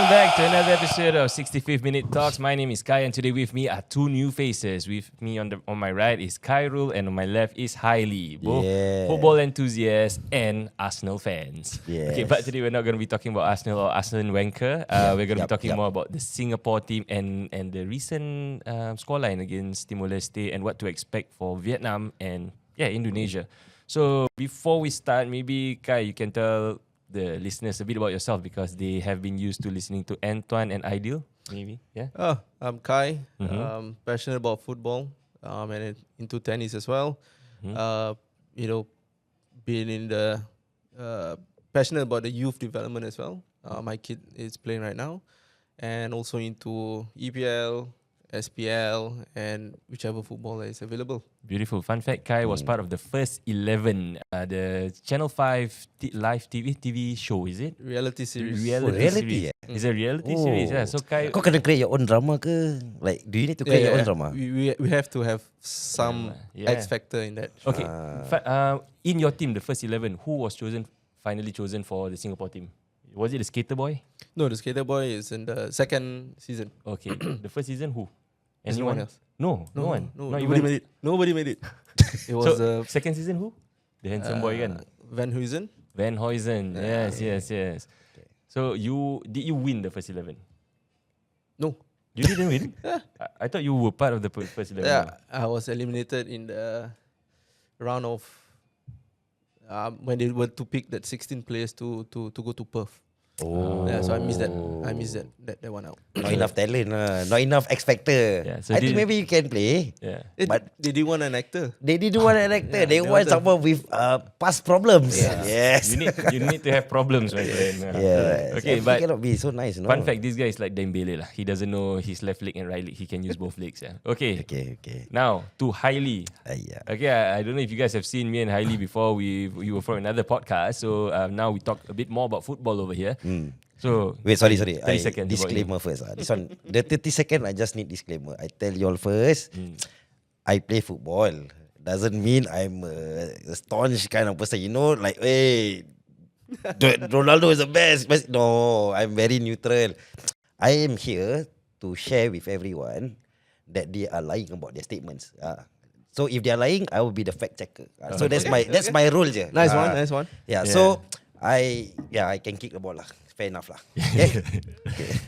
back to another episode of 65th Minute Talks. My name is Kai, and today with me are two new faces. With me on my right is Khairul, and on my left is Hailey, both football enthusiasts and Arsenal fans. Yes. Okay, but today we're not going to be talking about Arsenal or Arsene Wenger. We're going to be talking more about the Singapore team and the recent scoreline against Timor-Leste and what to expect for Vietnam and Indonesia. So before we start, maybe Kai, you can tell the listeners a bit about yourself because they have been used to listening to Antoine and Ideal, maybe. Yeah. I'm Kai. Passionate about football and into tennis as well. Being in the passionate about the youth development as well. My kid is playing right now, and also into EPL, SPL, and whichever football is available. Beautiful. Fun fact, Kai was part of the first 11, the Channel 5 live TV show, is it? Reality series. Reality series. It's a reality series, yeah. So Kai... Kau kena create your own drama ke? Like, do you need to create your own drama? We have to have some X factor in that. Okay. In your team, the first 11, who was finally chosen for the Singapore team? Was it the skater boy? No, the skater boy is in the second season. Okay. The first season, who? There's no one else. No one. Nobody made it. Nobody made it. It was second season, who? The handsome boy again. Van Huysen. Van Huysen. Yes. Okay. So did you win the first 11? No. You didn't win? I thought you were part of the first 11. Yeah, I was eliminated in the round of when they were to pick that 16 players to go to Perth. Yeah, so I missed that. I missed that one out. Not enough talent, not enough X factor. Yeah, so I think maybe you can play. Yeah. But they didn't want an actor. They didn't want an actor. They want someone with past problems. Yes. You need to have problems, my friend. Yeah. Okay, but but it cannot be so nice, no? Fun fact, this guy is like Dembele lah. He doesn't know his left leg and right leg. He can use both legs. Yeah. Okay. Now to Hailey. Okay, I don't know if you guys have seen me and Hailey before. We were from another podcast. So now we talk a bit more about football over here. So wait, sorry. 30 seconds. Disclaimer first. This one, the 30 second, I just need disclaimer. I tell you all first, I play football. Doesn't mean I'm a staunch kind of person. You know, like, hey, Ronaldo is the best. No, I'm very neutral. I am here to share with everyone that they are lying about their statements. So if they are lying, I will be the fact checker. So that's my role je. Nice one. Yeah. So I can kick the ball lah. Fair enough lah.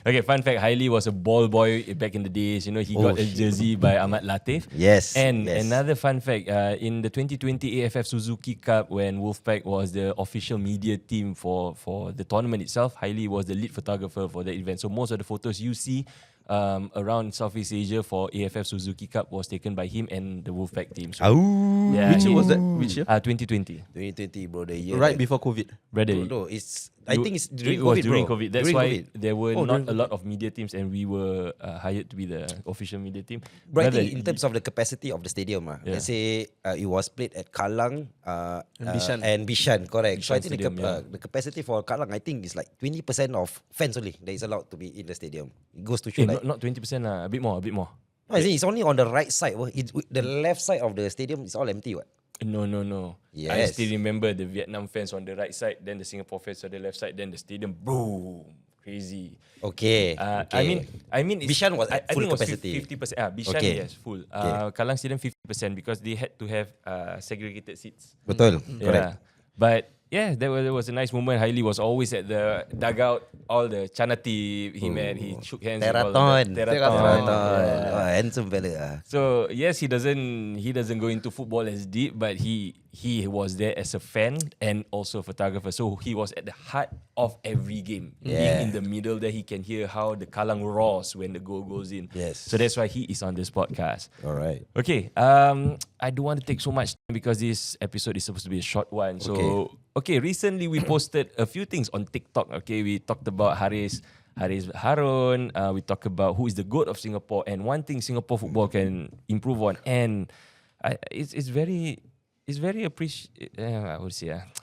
Okay, fun fact, Hailey was a ball boy back in the days. You know, he got a jersey by Ahmad Latif. Yes. And another fun fact, in the 2020 AFF Suzuki Cup, when Wolfpack was the official media team for the tournament itself, Hailey was the lead photographer for the event. So most of the photos you see around Southeast Asia for AFF Suzuki Cup was taken by him and the Wolfpack team. So, which year was that? Which year? 2020. 2020, bro. The year right before COVID. Brother, no, I think it's during it COVID, was during bro. COVID. That's during why COVID. there were not a lot of media teams, and we were hired to be the official media team. But I think in terms of the capacity of the stadium, let's say it was played at Kallang and Bishan, correct. So I think the capacity for Kallang, I think is like 20% of fans only that is allowed to be in the stadium. It goes to show not 20%, a bit more. No, I think it's only on the right side. The left side of the stadium is all empty. What? No. Yes. I still remember the Vietnam fans on the right side, then the Singapore fans on the left side, then the stadium, boom, crazy. Okay. I mean, Bishan was at full capacity. 50%. Bishan, yes, full. Kallang Stadium 50% because they had to have segregated seats. Betul. Correct. But yeah, there was a nice moment. Hailey was always at the dugout. All the Chanati he met, he shook hands with all the Teraton. Handsome fella. So yes, he doesn't go into football as deep, but he was there as a fan and also a photographer. So he was at the heart of every game. Being in the middle there, he can hear how the Kallang roars when the goal goes in. Yes. So that's why he is on this podcast. All right. Okay. I don't want to take so much time because this episode is supposed to be a short one. So recently we posted a few things on TikTok. Okay, we talked about Harun. We talked about who is the GOAT of Singapore and one thing Singapore football can improve on. And it's very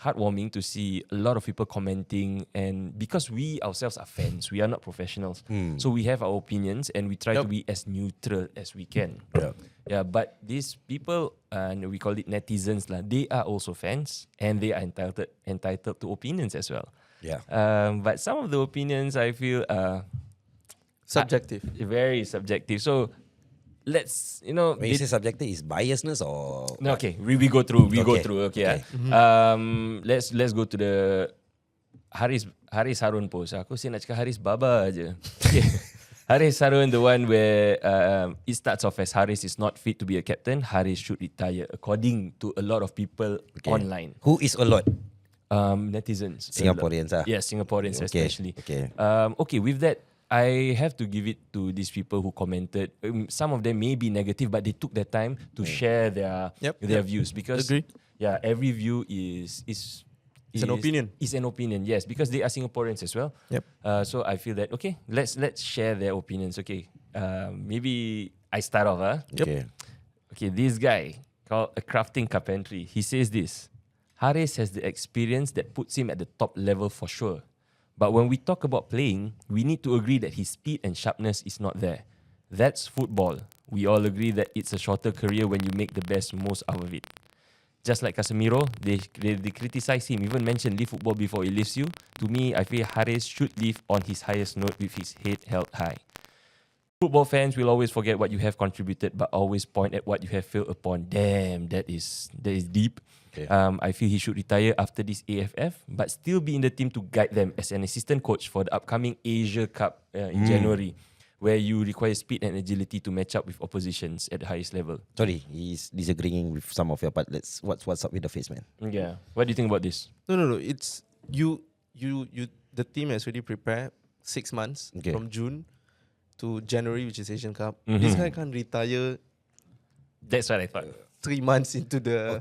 heartwarming to see a lot of people commenting, and because we ourselves are fans, we are not professionals, so we have our opinions and we try to be as neutral as we can. But these people, and we call it netizens lah, they are also fans and they are entitled to opinions as well. Yeah. But some of the opinions I feel Subjective. very subjective. So let's When you say subjective, is biasness or no, okay, we go through. Okay. Let's go to the Haris Harun post. Aku sih nak cakap Haris Baba aja. Okay. Haris Harun, the one where it starts off as Haris is not fit to be a captain. Haris should retire, according to a lot of people online. Who is a lot? Netizens. Singaporeans, Yes, Singaporeans especially. Okay. Okay, with that, I have to give it to these people who commented. Some of them may be negative, but they took their time to share their views because Agree. every view is It's an opinion. It's an opinion, yes, because they are Singaporeans as well. Yep. So I feel that okay, let's share their opinions. Okay, maybe I start off. Okay. Okay, this guy called a crafting carpentry. He says this: Haris has the experience that puts him at the top level for sure. But when we talk about playing, we need to agree that his speed and sharpness is not there. That's football. We all agree that it's a shorter career when you make the best most out of it. Just like Casemiro, they criticize him, even mention leave football before it leaves you. To me, I feel Haris should leave on his highest note with his head held high. Football fans will always forget what you have contributed, but always point at what you have failed upon. Damn, that is deep. Okay. I feel he should retire after this AFF, but still be in the team to guide them as an assistant coach for the upcoming Asia Cup in January, where you require speed and agility to match up with oppositions at the highest level. Sorry, he's disagreeing with some of your part. What's up with the face, man? Yeah. What do you think about this? No. It's you. The team has already prepared 6 months from June to January, which is Asian Cup. This guy can't retire That's what I thought. 3 months into the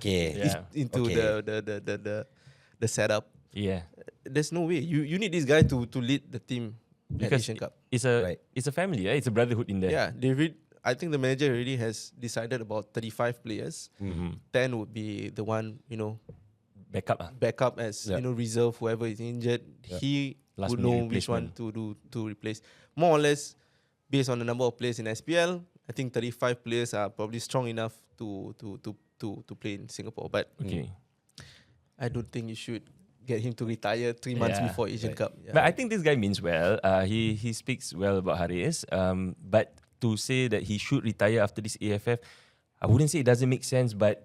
the setup. Yeah. There's no way. You need this guy to lead the team at Because Asian Cup. it's a family, right? It's a brotherhood in there. Yeah, I think the manager already has decided about 35 players. 10 would be the one, Backup. as reserve, whoever is injured. He Last would minute know which one replacement. to replace. More or less, based on the number of players in SPL, I think 35 players are probably strong enough to play in Singapore. But Okay. I don't think you should get him to retire 3 months Yeah. before Asian Cup. Yeah. But I think this guy means well. He speaks well about Haris. But to say that he should retire after this AFF, I wouldn't say it doesn't make sense. But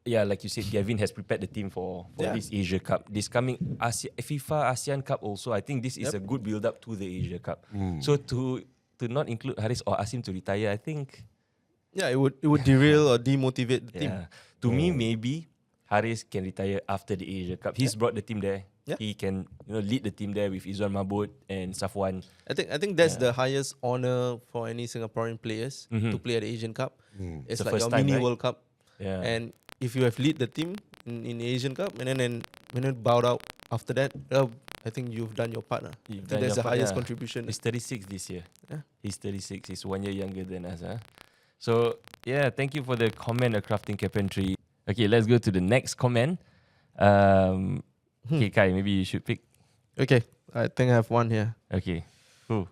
yeah, like you said, Gavin has prepared the team for this Asia Cup. This coming FIFA ASEAN Cup also. I think this is a good build up to the Asia Cup. So to not include Haris or ask him to retire, I think it would derail or demotivate the team. To me, maybe Haris can retire after the Asia Cup. He's brought the team there. Yeah. He can lead the team there with Izwan Mabut and Safwan. I think that's the highest honor for any Singaporean players to play at the Asian Cup. It's The like first your time, mini right? World Cup. Yeah. And if you have lead the team in the Asian Cup and then bowed out after that, I think you've done your part. You've I think done that's your the part, highest yeah. contribution. He's 36 this year. Yeah. He's 36. He's 1 year younger than us. So, yeah, thank you for the comment, Crafting Carpentry. Okay, let's go to the next comment. Okay, Kai, maybe you should pick. Okay, I think I have one here. Okay. Who?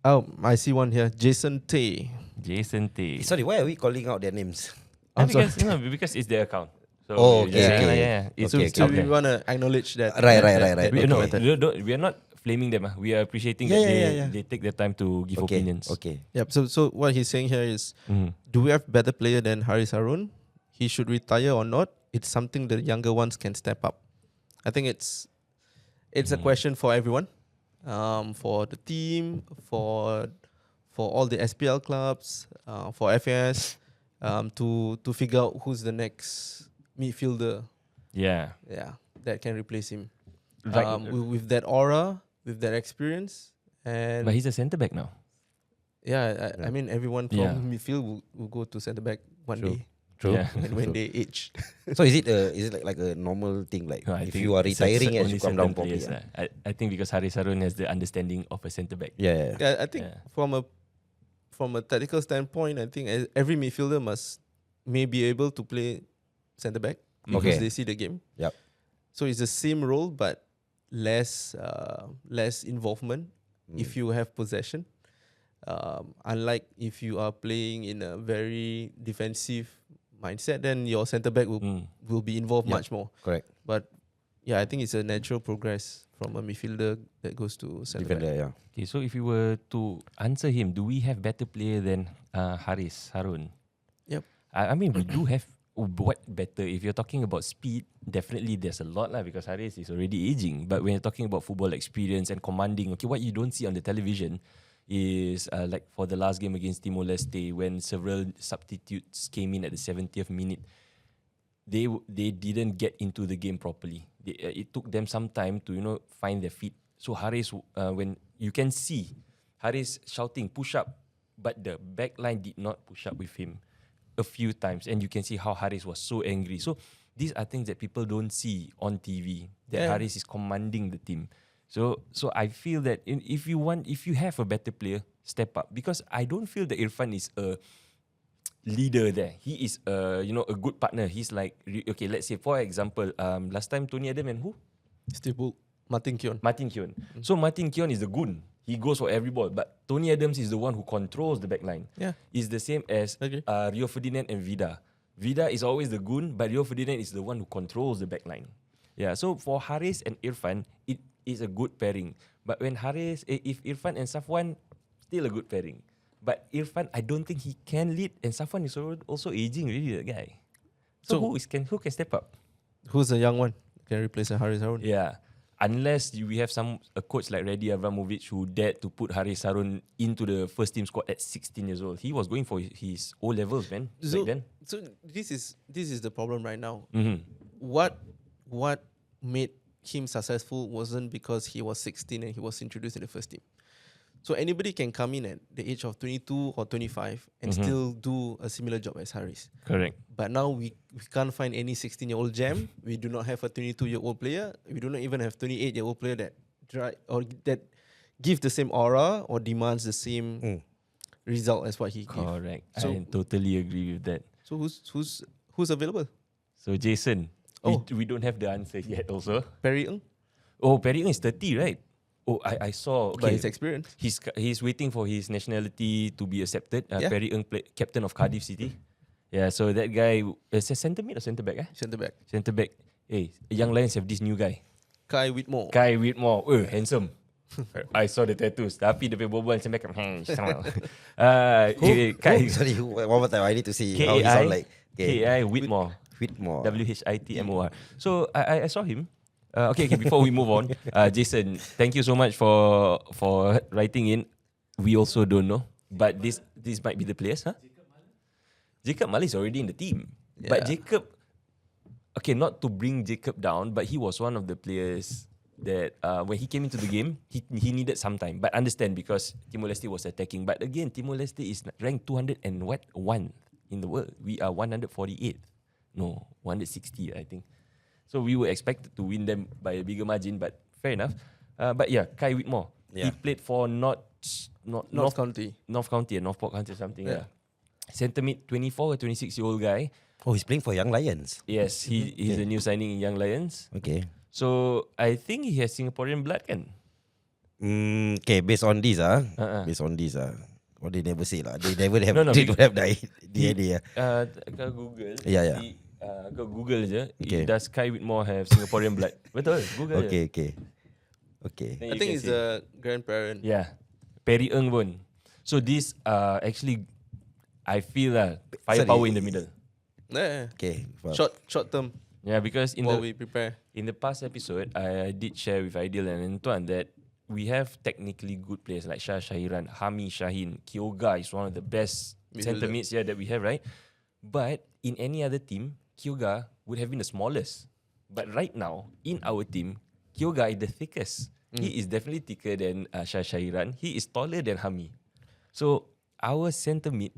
Oh, I see one here. Jason Tay. Jason T. Sorry, why are we calling out their names? I'm sorry. Because it's their account. So Oh, we're okay, just saying, okay. yeah, it's Okay, So out we there. want to acknowledge that. Right. that We, they no, commented. we are not flaming them. We are appreciating that they take their time to give Okay. opinions. Okay. Yep. So what he's saying here is, Mhm. do we have better player than Haris Harun? He should retire or not? It's something the younger ones can step up. I think it's a question for everyone, for the team, for all the SPL clubs, for FAS, to figure out who's the next midfielder, Yeah. that can replace him. Right. With that aura, with that experience, and But he's a centre back now. I mean everyone from Yeah. midfield will go to centre back one True. day. True. Yeah. when they age. So is it like a normal thing? Like No, I if think you are it's retiring, you only should come certain down properly. players, I think because Haris Harun has the understanding of a centre back. Yeah. Yeah, I think Yeah. from a tactical standpoint, I think every midfielder may be able to play centre back because Okay. they see the game. Yep. So it's the same role but less involvement if you have possession. Unlike if you are playing in a very defensive mindset, then your centre back will be involved Yeah. much more. Correct. But yeah, I think it's a natural progress from a midfielder that goes to centre back. Defender, yeah. Okay, so if you were to answer him, do we have better player than Harun? Yep. I mean, we do have what better. If you're talking about speed, definitely there's a lot lah because Haris is already aging. But when you're talking about football experience and commanding, okay, what you don't see on the television is like for the last game against Timor-Leste when several substitutes came in at the 70th minute, they didn't get into the game properly. It took them some time to find their feet. So Haris, when you can see Haris shouting push up, but the back line did not push up with him a few times, and you can see how Haris was so angry. So these are things that people don't see on TV. That Haris is commanding the team. So I feel that if you have a better player, step up, because I don't feel that Irfan is a leader there. He is a good partner. He's like, okay, let's say for example, last time Tony Adam and who? Steve Bull, Martin Keown. So Martin Keown is the goon. He goes for every ball. But Tony Adams is the one who controls the back line. Yeah. It's the same as Rio Ferdinand and Vida. Vida is always the goon, but Rio Ferdinand is the one who controls the back line. Yeah. So for Haris and Irfan, it is a good pairing. But when if Irfan and Safwan, still a good pairing. But Irfan, I don't think he can lead, and Safwan is also aging really, that guy. So who can step up? Who's the young one? Can replace Haris Harun? Yeah. Unless we have a coach like Redi Avramovic who dared to put Haris Harun into the first team squad at 16 years old. He was going for his O levels, man. Back then. So this is the problem right now. Mm-hmm. What made him successful wasn't because he was 16 and he was introduced in the first team. So anybody can come in at the age of 22 or 25 and still do a similar job as Haris. Correct. But now we can't find any 16-year-old gem. We do not have a 22-year-old player. We do not even have 28-year-old player that give the same aura or demands the same result as what he gives. Correct. So, I totally agree with that. So who's available? So Jason, we don't have the answer yet also. Perry Ng? Oh, Perry Ng is 30, right? Oh, I saw. Okay. By his experience. He's waiting for his nationality to be accepted. Perry Ng, captain of Cardiff City. Yeah, so that guy is a centre mid or centre back? Centre back. Centre back. Hey, Young Lions have this new guy. Kai Whitmore. Handsome. I saw the tattoos. Tapi dia punya berbual macam Beckham. Sorry, one more time. I need to see how he sound like. K.I. Whitmore. WHITMOR. So I saw him. Okay, before we move on, Jason, thank you so much for writing in. We also don't know, but this might be the players, huh? Jacob Mali is already in the team. Yeah. But Jacob, okay, not to bring Jacob down, but he was one of the players that when he came into the game, he needed some time. But understand, because Timor-Leste was attacking. But again, Timor-Leste is ranked 201 in the world. We are 148. No, 160, I think. So we were expected to win them by a bigger margin, but fair enough. But yeah, Kai Whitmore. Yeah. He played for North County and Northport County or something. Yeah. Centre mid, 24 or 26-year-old guy. Oh, he's playing for Young Lions. Yes, he's a new signing in Young Lions. Okay. So I think he has Singaporean blood, kan? Okay, based on this, what they never say lah. They never have. They don't have the idea. Kau Google. Yeah. Kau Google je. Okay. Does Kai Whitmore have Singaporean blood? Betul. Google. Okay. I think he's a grandparent. Yeah. Perry Ng pun. So this actually, I feel firepower in the middle. Yeah. Okay. Short term. Yeah, because we prepare. In the past episode, I did share with Aidil and Antoine that we have technically good players like Shah Shahiran, Hami Shaheen, Kyoga is one of the best centre mids that we have, right? But in any other team, Kyoga would have been the smallest. But right now, in our team, Kyoga is the thickest. He is definitely thicker than Shah Shahiran. He is taller than Hami. So our centre mid,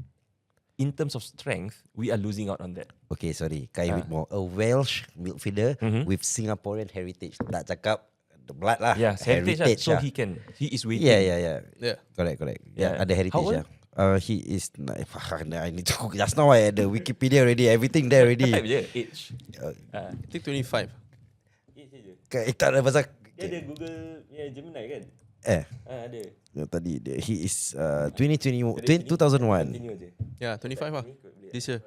in terms of strength, we are losing out on that. Okay, sorry. Kai Whitmore, a Welsh midfielder with Singaporean heritage. Tak cakap the blood lah. Yeah, heritage so he is waiting. Yeah. Correct. Yeah, ada heritage. How old? He is. I need to. Just now I had the Wikipedia already. Everything there already. Age. I think 25. Tak ada pasal. Dia ada Google Gemini kan? Ada. Tadi he is 2001. Continue je. Yeah, 25 lah. This year.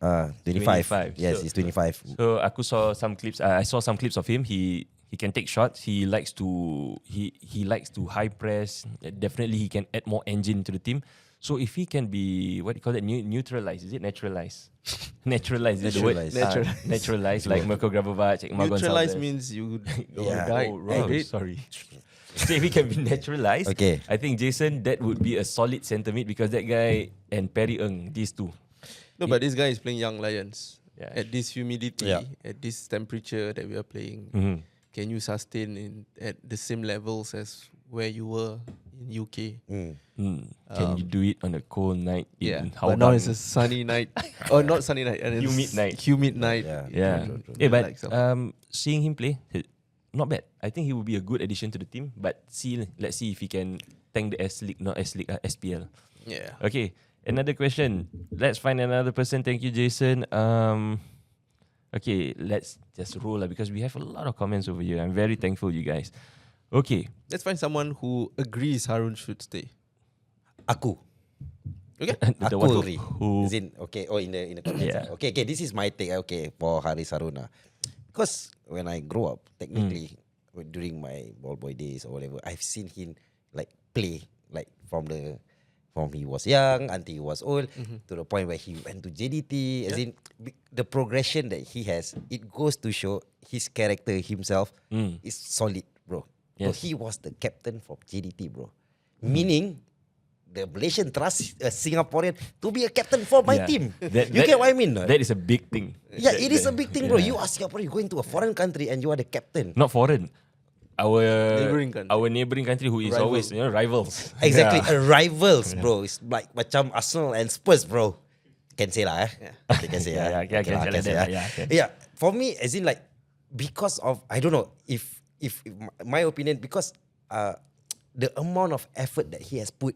25. Yes, he's 25. So aku saw some clips. I saw some clips of him. He can take shots. He likes to high press. Definitely, he can add more engine to the team. So if he can be what do you call it? Neutralized? Is it naturalized? Naturalized is the word. Naturalized, like Mirko Grabovac, Emak Neutralize Gonçalves. means you Yeah. died. Oh, wrong. Right? Sorry. So if he can be naturalized, Okay. I think Jason, that would be a solid centre mid because that guy and Perry Ng, these two. No, but this guy is playing Young Lions. Yeah. At this humidity, Yeah. at this temperature that we are playing, can you sustain at the same levels as where you were in UK? Can you do it on a cold night in But Hougang? now it's a sunny night. Oh, not sunny night. And it's Humid night. Humid night. Yeah. True. Yeah, but Like so. seeing him play, not bad. I think he will be a good addition to the team. But let's see if he can tank the S League, not S League, SPL. Yeah. Okay, another question. Let's find another person. Thank you, Jason. Okay, let's just roll because we have a lot of comments over here. I'm very thankful, you guys. Okay, Let's find someone who agrees Harun should stay. Aku. Okay. the one Aku agree. who As in, okay, in the comments. Yeah. Okay, this is my take. Okay, for Haris Haruna. Because when I grow up, technically, during my ball boy days or whatever, I've seen him like play like from he was young until he was old to the point where he went to JDT. As in the progression that he has, it goes to show his character himself is solid, bro. So Yes. he was the captain for JDT, bro. Meaning the Malaysian trust a Singaporean to be a captain for my Yeah. team. That- You that- get what I mean? That is a big thing. Yeah, it is a big thing, bro. Yeah. You are Singaporean, you go into a foreign country and you are the captain. Not foreign. Neighbouring country. Our neighboring country who is Rival. always rivals. Exactly, Yeah. a rivals, bro. It's like macam Arsenal and Spurs, bro. Can say lah, Okay, can say Yeah, lah. can say like that, yeah, can. Yeah, for me, as in like, because of, I don't know, if my opinion, because the amount of effort that he has put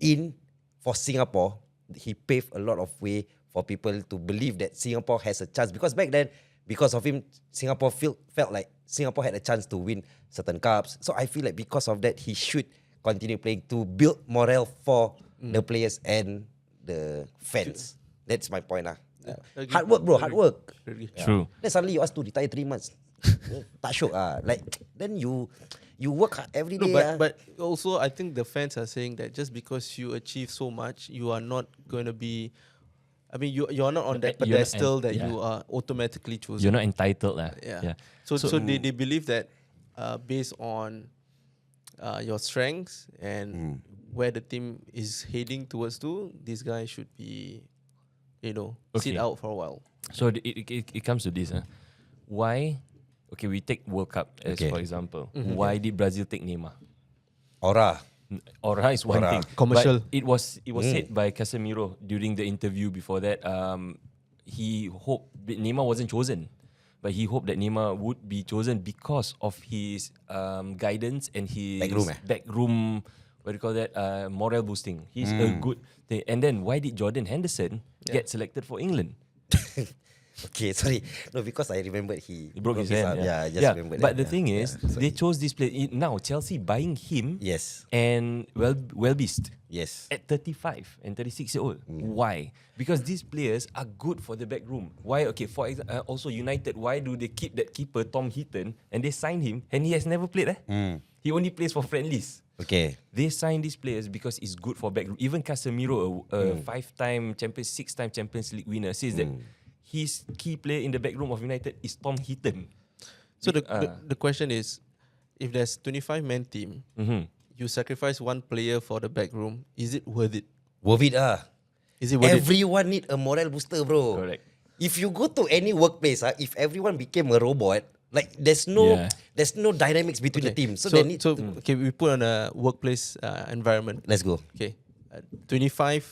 in for Singapore, he paved a lot of way for people to believe that Singapore has a chance. Because back then, because of him, Singapore felt like Singapore had a chance to win certain cups. So I feel like because of that, he should continue playing to build morale for the players and the fans. That's my point lah. Agree. Hard work, bro. Hard work. Agree. True. Then suddenly you ask to retire 3 months. Tak syok ah. Like then you work hard every No, day. but also I think the fans are saying that just because you achieve so much, you are not going to be. I mean, you're not on that You're not pedestal that yeah. you are automatically chosen. You're not entitled lah. Yeah. So they believe that based on your strengths and where the team is heading towards to, this guy should be, sit Okay. out for a while. So it comes to this. Why? Okay, we take World Cup as Okay. for example. Why did Brazil take Neymar? Aura. Aura is one Aura. thing. Commercial. But it was said by Casemiro during the interview before that. He hoped that Neymar wasn't chosen, but he hoped that Neymar would be chosen because of his guidance and his backroom. What do you call that? Morale boosting. He's a good thing. And then why did Jordan Henderson get selected for England? Okay, sorry. No, because I remembered he He broke his hand. arm. Yeah, I just remembered But that. the thing is, they chose this player. Now Chelsea buying him Yes. and Welbeast Yes. at 35 and 36 years old. Why? Because these players are good for the back room. Why? Okay, for example, also United, why do they keep that keeper Tom Heaton and they sign him and he has never played? He only plays for friendlies. Okay. They sign these players because it's good for back room. Even Casemiro, a 5-time Champions, 6-time Champions League winner, says that his key player in the back room of United is Tom Heaton. So the question is, if there's 25-man team, you sacrifice one player for the back room, is it worth it? Worth it Is it worth it? Everyone need a morale booster, bro. Correct. If you go to any workplace, if everyone became a robot, like there's no dynamics between the teams. So they need to, okay, we put on a workplace environment. let's go. Okay, 25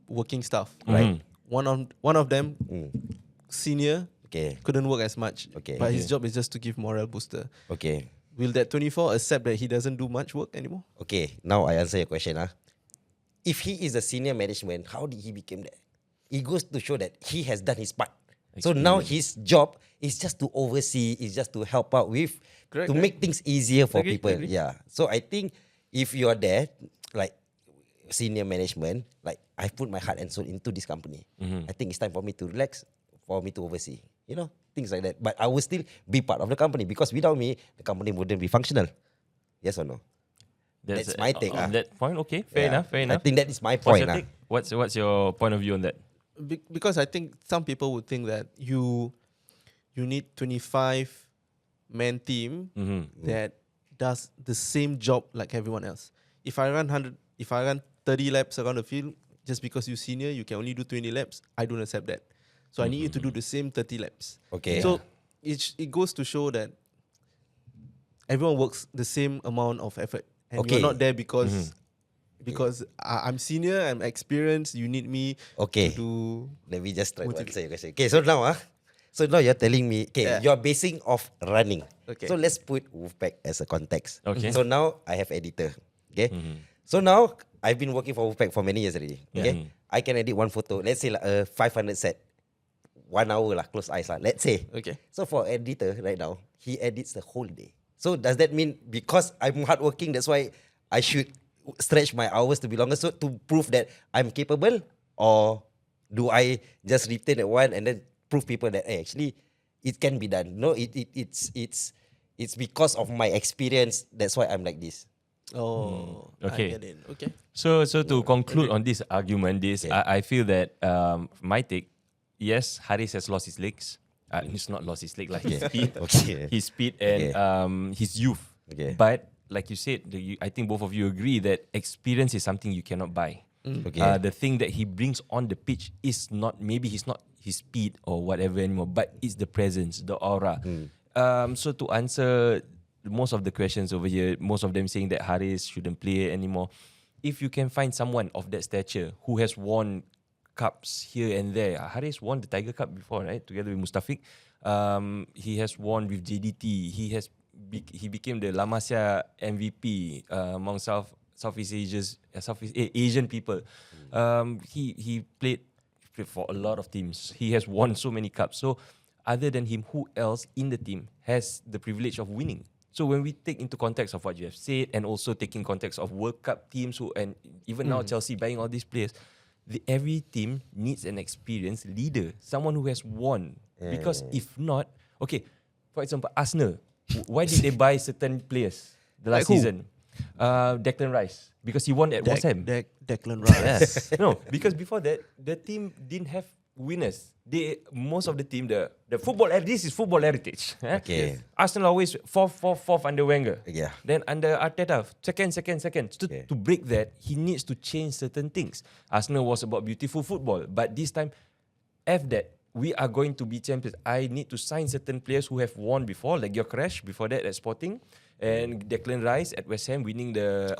working staff, right? One of them, senior, Okay. couldn't work as much. Okay. But his job is just to give morale booster. Okay. Will that 24 accept that he doesn't do much work anymore? Okay. Now I answer your question. If he is a senior management, how did he become that? It goes to show that he has done his part. So now his job is just to oversee, is just to help out with, make things easier for Agree, people. agree. Yeah. So I think if you are there, like senior management, like I put my heart and soul into this company. I think it's time for me to relax, for me to oversee. You know, things like that. But I will still be part of the company because without me, the company wouldn't be functional. Yes or no? That's my take. On that point, okay, fair enough. I think that is my What's point. your take? What's your point of view on that? Because I think some people would think that you need 25-man team that does the same job like everyone else. If I run 30 laps around the field, just because you're senior, you can only do 20 laps. I don't accept that. So I need you to do the same 30 laps. Okay. So it goes to show that everyone works the same amount of effort, and you're not there because I'm senior, I'm experienced. You need me Okay. to do. Let me just try to motivate. answer your question. Okay, so now you're telling me, you're basing off running. Okay. So let's put Wolfpack as a context. Okay. So now I have editor. Okay. So now I've been working for Wolfpack for many years already. Okay. I can edit one photo. Let's say like a 500 set. 1 hour lah, close eyes lah. Let's say. Okay. So for editor right now, he edits the whole day. So does that mean because I'm hardworking, that's why I should stretch my hours to be longer, so to prove that I'm capable, or do I just retain that one and then prove people that actually it can be done? No, it's because of my experience. That's why I'm like this. Oh, Okay. I get it. Okay. So to conclude on this argument, I feel that my take, yes, Haris has lost his legs. He's not lost his leg, like his speed, his speed and his youth. Okay. But like you said, I think both of you agree that experience is something you cannot buy. Okay. The thing that he brings on the pitch is not, maybe he's not his speed or whatever anymore, but it's the presence, the aura. So to answer most of the questions over here, most of them saying that Haris shouldn't play anymore. If you can find someone of that stature who has won cups here and there. Haris won the Tiger Cup before, right? Together with Mustafiq. He has won with JDT. He became the La Masia MVP among Southeast Asian people. He played for a lot of teams. He has won so many cups. So other than him, who else in the team has the privilege of winning? So when we take into context of what you have said, and also taking context of World Cup teams and even now Chelsea buying all these players, every team needs an experienced leader, someone who has won. Because if not, okay, for example, Arsenal, why did they buy certain players the last season? Declan Rice, because he won at West Ham. Declan Rice. No, because before that, the team didn't have winners. Most of the team, the football, this is football heritage. Okay. Arsenal always fourth under Wenger. Yeah. Then under Arteta, second. To break that, he needs to change certain things. Arsenal was about beautiful football, but this time, that. We are going to be champions. I need to sign certain players who have won before, like Gyökeres before that at Sporting, and Declan Rice at West Ham winning the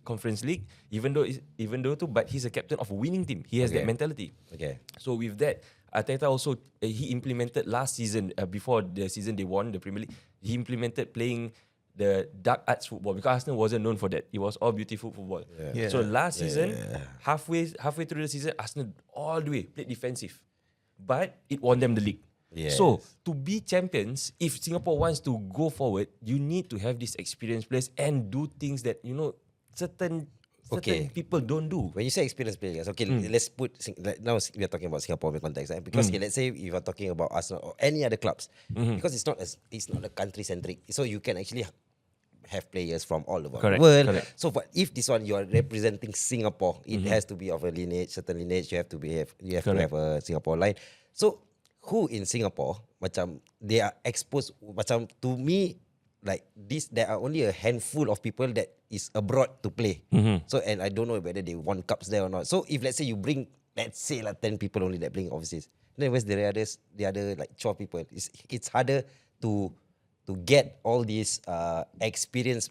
Conference League. Even though, but he's a captain of a winning team. He has that mentality. Okay. So with that, Arteta also he implemented last season before the season they won the Premier League. He implemented playing the dark arts football because Arsenal wasn't known for that. It was all beautiful football. Yeah. So last season, halfway through the season, Arsenal all the way played defensive. But it won them the league. Yes. So to be champions, if Singapore wants to go forward, you need to have these experienced players and do things that certain people don't do. When you say experienced players, okay, let's put now we are talking about Singapore in context, right? Because let's say if you are talking about Arsenal or any other clubs, because it's not a country centric, so you can actually have players from all over the world. Correct. So, but if this one you are representing Singapore, it has to be of a certain lineage. You have to have a Singapore line. So, who in Singapore, they are exposed. To me, like this, there are only a handful of people that is abroad to play. So, and I don't know whether they won cups there or not. So, if let's say you bring, let's say like 10 people only that playing overseas, then where's the other like 12 people? It's harder to get all these experience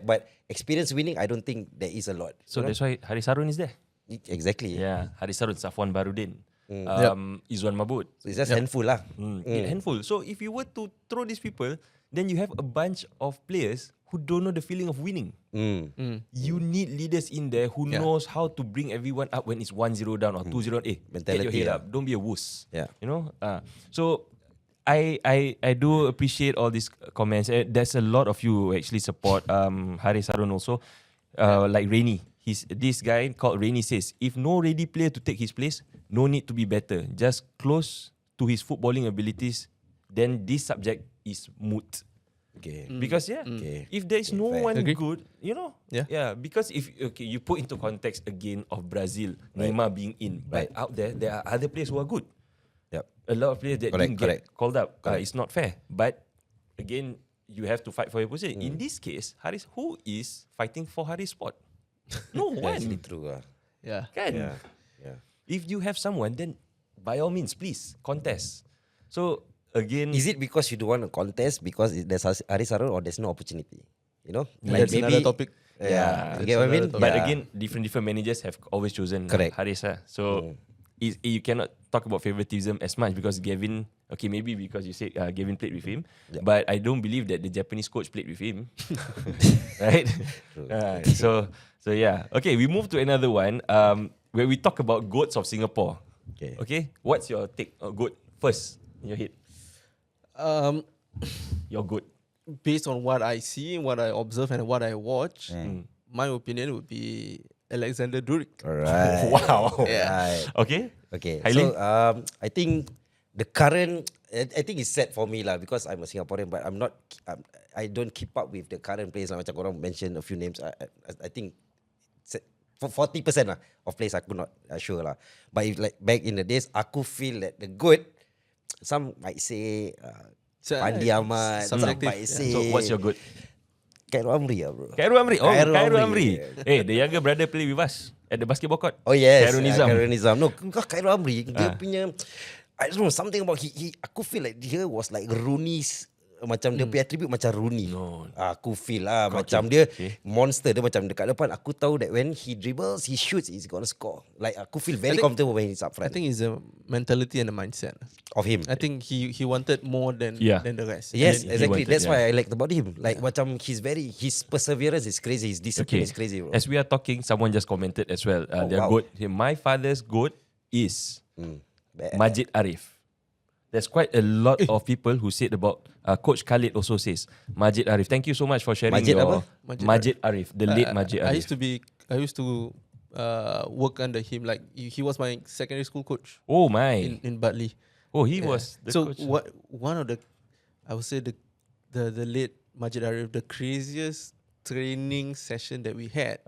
but experience winning, I don't think there is a lot. So that's why Haris Harun is there. Exactly. Yeah, Haris Harun, Safwan Barudin, Izwan Mabud. So it's just handful lah. Handful. So if you were to throw these people, then you have a bunch of players who don't know the feeling of winning. You need leaders in there who knows how to bring everyone up when it's 1-0 down or 2-0. Get your head up. Don't be a wuss. Yeah. So I do appreciate all these comments. There's a lot of you who actually support Haris Harun also. Like Rainy, this guy called Rainy says, if no ready player to take his place, no need to be better. Just close to his footballing abilities, then this subject is moot. Okay. Because if there is no one Agree. good, because if you put into context again of Brazil, Neymar being in, but out there are other players who are good. Yep. A lot of players that didn't get called up. It's not fair. But again, you have to fight for your position. In this case, Haris, who is fighting for Haris' spot? No one. Actually true. Yeah. Kan? Yeah. If you have someone, then by all means, please contest. So again, Is it because you don't want to contest because there's Haris Harun or there's no opportunity? You know, That's another topic. Yeah, you That's get what I mean. another but Yeah. again, different managers have always chosen Correct. Haris. So you cannot talk about favoritism as much because Gavin. Okay, maybe because you said Gavin played with him, but I don't believe that the Japanese coach played with him, right? So yeah. Okay, we move to another one where we talk about goats of Singapore. Okay, what's your take? Goat first in your head. Your goat. Based on what I see, what I observe, and what I watch, my opinion would be Alexander Durick. Alright. Wow. Right. Okay. So I think the current, I think it's sad for me lah because I'm a Singaporean, but I'm not. I don't keep up with the current players. Macam korang mention a few names. I think 40% lah of players aku not sure lah. But if like back in the days, aku feel that the good. Some might say Fandi Ahmad. Some might say. So what's your goat? Khairul Amri lah bro. Khairul Amri. Oh, Khairul Khairul Amri. Amri. Hey, the younger brother play with us at the basketball court. Oh yes, Khairul Nizam. Khairul Nizam. No, Khairul Amri dia punya, I don't know, something about he aku feel like dia was like Rooney's, macam dia punya attribute macam Rooney. No. Aku feel lah macam dia monster, dia macam dekat depan. Aku tahu that when he dribbles, he shoots, he's gonna score. Like aku feel very comfortable when he's up I front. think it's the mentality and the mindset Of him. I think he wanted more than the rest. Yes, He exactly. wanted, That's why I liked about him. Like macam his perseverance is crazy. His discipline is crazy, bro. As we are talking, someone just commented as well. Their goat. My father's goat is Majid Arif. There's quite a lot of people who said about Coach Khalid also says Majid Arif. Thank you so much for sharing Majid your apa? Majid Arif, the late Majid Arif. I used to work under him. Like he was my secondary school coach Oh my. in Bartley. Oh, he was the So coach. one of the, I would say the late Majid Arif, the craziest training session that we had.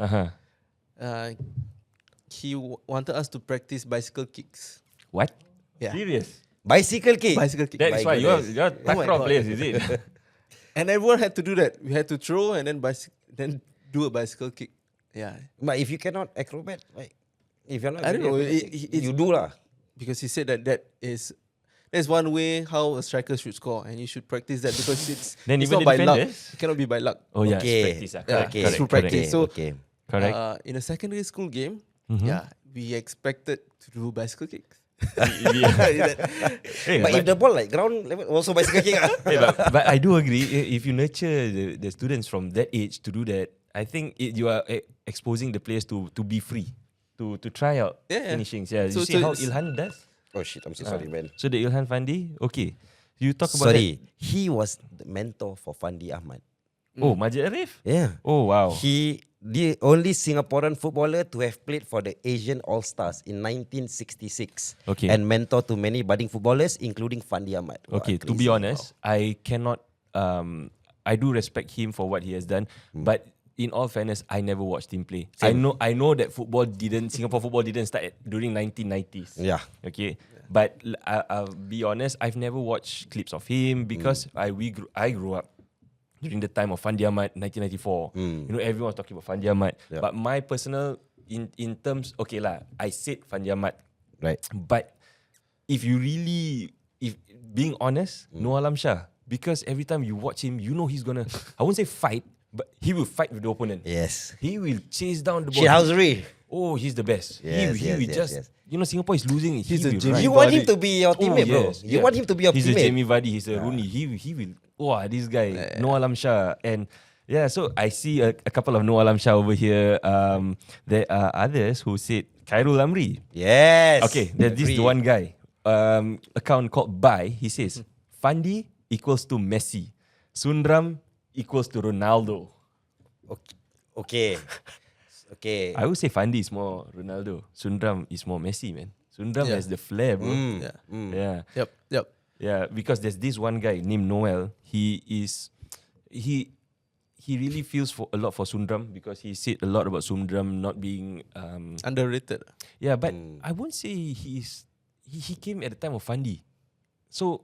He wanted us to practice bicycle kicks. What? Yeah. Serious? Bicycle kick. Bicycle kick. That is why you're my takraw God. players, is it? And everyone had to do that. We had to throw and then do a bicycle kick. Yeah. But if you cannot acrobat, like if you're not, I don't know. you do lah. Because he said that's one way how a striker should score, and you should practice that because it's Then it's even not the by luck. defenders? It cannot be by luck. Oh yeah, Okay. it's practice. Yeah, Okay. through practice. So Correct. in a secondary school game, we expected to do bicycle kicks. Hey, But if the ball like ground level, also bicycle kick ah. Hey, but I do agree. If you nurture the students from that age to do that, I think you are exposing the players to be free, to try out finishings. Yeah, So- you see so how it's- Ilhan does. Oh shit, I'm so sorry, man. So the Ilhan Fandi, okay. You talk about Sorry, he was the mentor for Fandi Ahmad. that. Oh, Majid Arif. Yeah. Oh wow. He the only Singaporean footballer to have played for the Asian All-Stars in 1966 Okay. and mentor to many budding footballers, including Fandi Ahmad. Okay, Wow, to be crazy. honest, I cannot. I do respect him for what he has done, but in all fairness, I never watched him play. Same. I know that Singapore football didn't start during 1990s. Yeah. Okay, but I'll be honest, I've never watched clips of him because I grew up during the time of Fandi Ahmad, 1994. You know, everyone was talking about Fandi Ahmad. Yeah. But my personal, in terms, okay lah, I said Fandi Ahmad. Right. But if being honest, no Alam Shah. Because every time you watch him, you know he's gonna, I won't say fight, but he will fight with the opponent. Yes. He will chase down the ball. Shithousery. Oh, he's the best. Yes, he will yes, just, yes. you know, Singapore is losing. He's he a will Jamie run. You want Vardy. him to be your teammate, bro. yes, You yeah. want him to be your He's teammate. a Jamie Vardy. He's a Rooney. He will. Wow, this guy, Noah Alam Shah. And yeah, so I see a couple of Noah Alam Shah over here. There are others who said Khairul Amri. Yes. Okay, there's this Agree. one guy. Account called Bai. He says Fandi equals to Messi. Sundram equals to Ronaldo. Okay. Okay. I would say Fandi is more Ronaldo. Sundram is more Messi, man. Sundram Yeah. has the flair, bro. Yeah. Yeah. Yep. Yeah, because there's this one guy named Noel. He really feels for a lot for Sundram because he said a lot about Sundram not being Underrated. yeah, but I won't say he came at the time of Fandi. So